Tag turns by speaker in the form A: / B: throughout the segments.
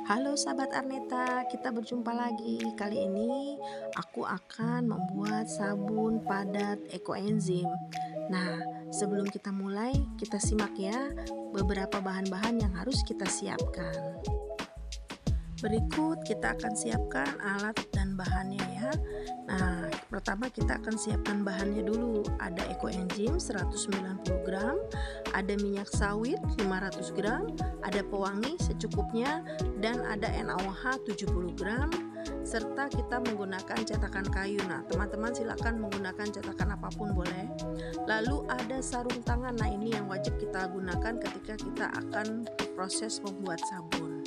A: Halo sahabat Arneta, kita berjumpa lagi. Kali ini aku akan membuat sabun padat ekoenzim. Nah, sebelum kita mulai, kita simak ya beberapa bahan-bahan yang harus kita siapkan. Berikut kita akan siapkan alat dan bahannya ya. Nah, pertama kita akan siapkan bahannya dulu. Ada ekoenzim 190 gram, ada minyak sawit 500 gram, ada pewangi secukupnya, dan ada NaOH 70 gram, serta kita menggunakan cetakan kayu. Nah, teman-teman silakan menggunakan cetakan apapun boleh. Lalu ada sarung tangan. Nah, ini yang wajib kita gunakan ketika kita akan proses membuat sabun.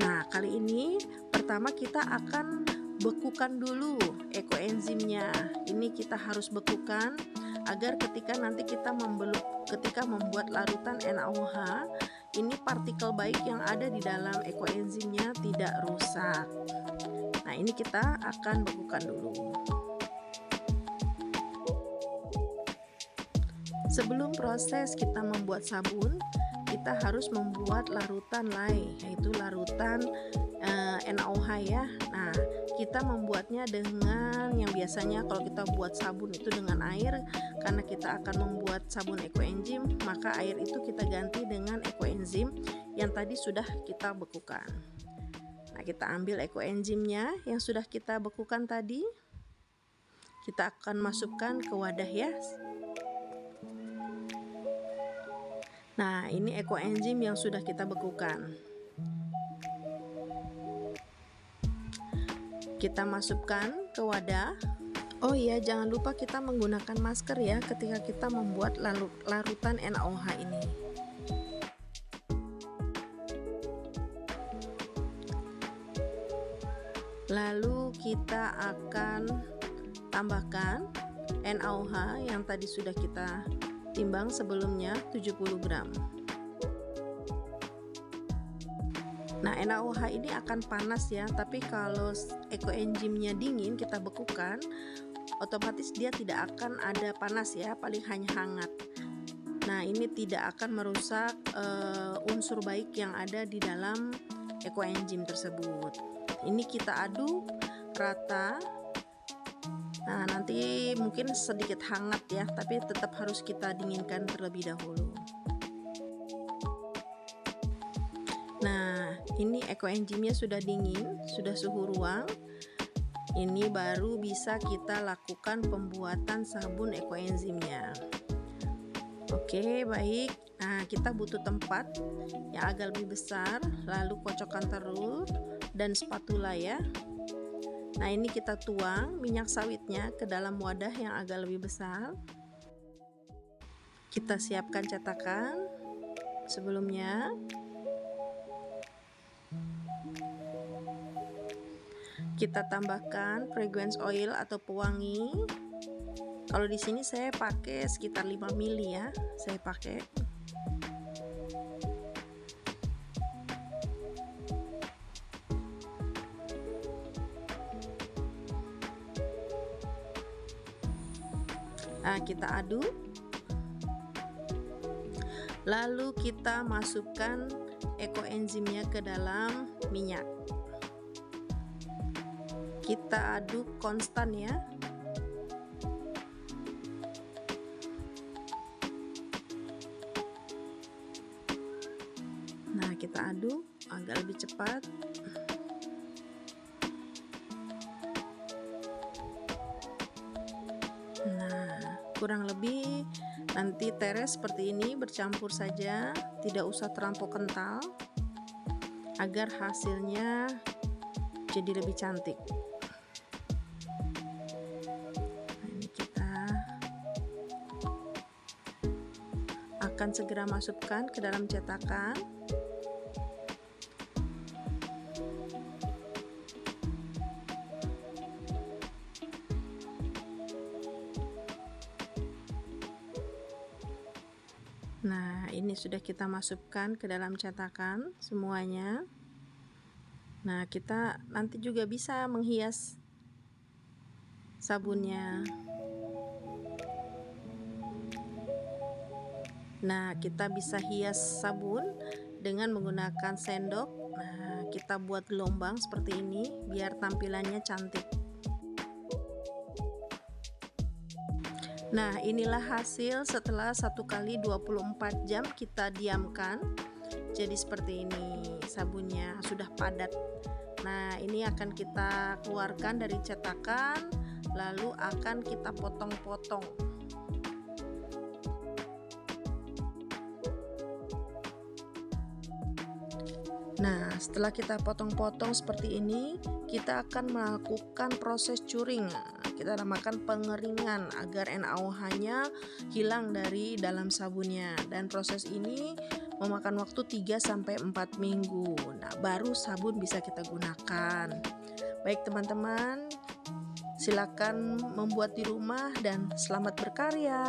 A: Nah, kali ini pertama kita akan bekukan dulu ekoenzimnya. Ini kita harus bekukan agar ketika nanti kita membuat larutan NaOH, ini partikel baik yang ada di dalam ekoenzimnya tidak rusak. Nah, ini kita akan bekukan dulu. Sebelum proses kita membuat sabun, kita harus membuat larutan lye, yaitu larutan NaOH ya. Nah, kita membuatnya dengan yang biasanya kalau kita buat sabun itu dengan air, karena kita akan membuat sabun ekoenzim, maka air itu kita ganti dengan ekoenzim yang tadi sudah kita bekukan. Nah, kita ambil ekoenzimnya yang sudah kita bekukan tadi, kita akan masukkan ke wadah ya. Nah, ini ekoenzim yang sudah kita bekukan. Kita masukkan ke wadah. Oh iya, jangan lupa kita menggunakan masker ya ketika kita membuat larutan NaOH ini. Lalu kita akan tambahkan NaOH yang tadi sudah kita timbang sebelumnya 70 gram. Nah, NaOH ini akan panas ya, tapi kalau ekoenzimnya dingin kita bekukan, otomatis dia tidak akan ada panas ya, paling hanya hangat. Nah, ini tidak akan merusak unsur baik yang ada di dalam ekoenzim tersebut. Ini kita aduk rata. Nah, nanti mungkin sedikit hangat ya, tapi tetap harus kita dinginkan terlebih dahulu. Nah, ini ekoenzimnya sudah dingin, sudah suhu ruang. Ini baru bisa kita lakukan pembuatan sabun ekoenzimnya. Oke, baik. Nah, kita butuh tempat yang agak lebih besar, lalu kocokan telur dan spatula ya. Nah, ini kita tuang minyak sawitnya ke dalam wadah yang agak lebih besar. Kita siapkan cetakan sebelumnya. Kita tambahkan fragrance oil atau pewangi. Kalau di sini saya pakai sekitar 5 ml ya, saya pakai. Nah, kita aduk. Lalu kita masukkan ekoenzimnya ke dalam minyak. Kita aduk konstan ya. Nah, kita aduk agak lebih cepat. Nah, kurang lebih nanti teres seperti ini, bercampur saja, tidak usah terlampau kental agar hasilnya jadi lebih cantik. Nah, ini kita akan segera masukkan ke dalam cetakan. Nah, ini sudah kita masukkan ke dalam cetakan semuanya. Nah, kita nanti juga bisa menghias sabunnya. Nah, kita bisa hias sabun dengan menggunakan sendok. Nah, kita buat gelombang seperti ini biar tampilannya cantik. Nah, inilah hasil setelah 1 kali 24 jam kita diamkan. Jadi seperti ini, sabunnya sudah padat. Nah, ini akan kita keluarkan dari cetakan, lalu akan kita potong-potong. Nah, setelah kita potong-potong seperti ini, kita akan melakukan proses curing. Nah, kita namakan pengeringan agar NaOH-nya hilang dari dalam sabunnya. Dan proses ini memakan waktu 3-4 minggu. Nah, baru sabun bisa kita gunakan. Baik teman-teman, silakan membuat di rumah dan selamat berkarya.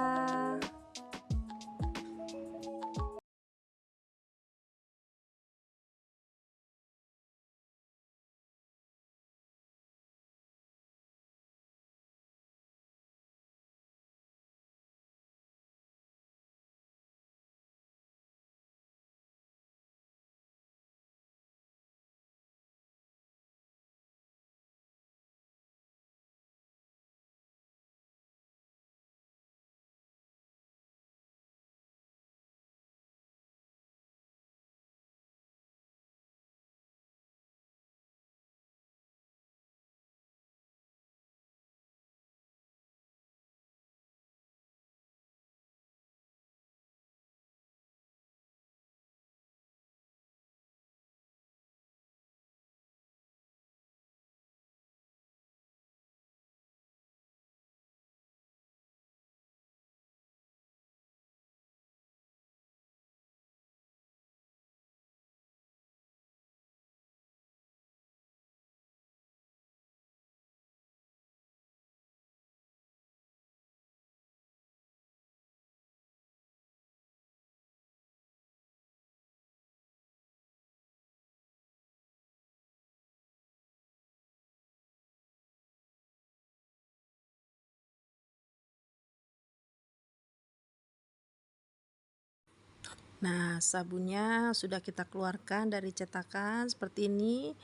A: Nah, sabunnya sudah kita keluarkan dari cetakan seperti ini.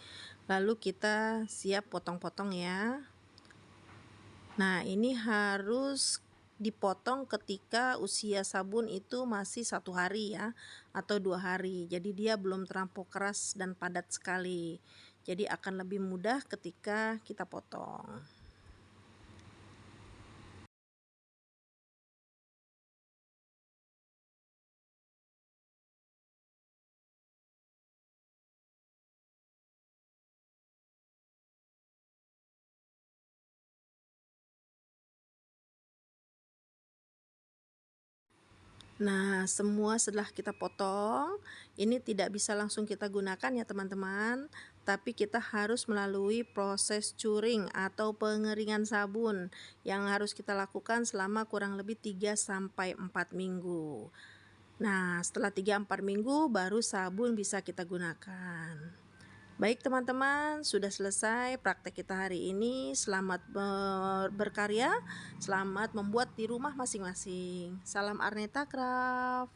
A: Lalu kita siap potong-potong ya. Nah, ini harus dipotong ketika usia sabun itu masih 1 hari ya, atau 2 hari. Jadi dia belum terlampau keras dan padat sekali. Jadi akan lebih mudah ketika kita potong. Nah, semua setelah kita potong, ini tidak bisa langsung kita gunakan ya teman-teman, tapi kita harus melalui proses curing atau pengeringan sabun yang harus kita lakukan selama kurang lebih 3-4 minggu. Nah, setelah 3-4 minggu baru sabun bisa kita gunakan. Baik teman-teman, sudah selesai praktek kita hari ini. Selamat berkarya, selamat membuat di rumah masing-masing. Salam Arneta Craft.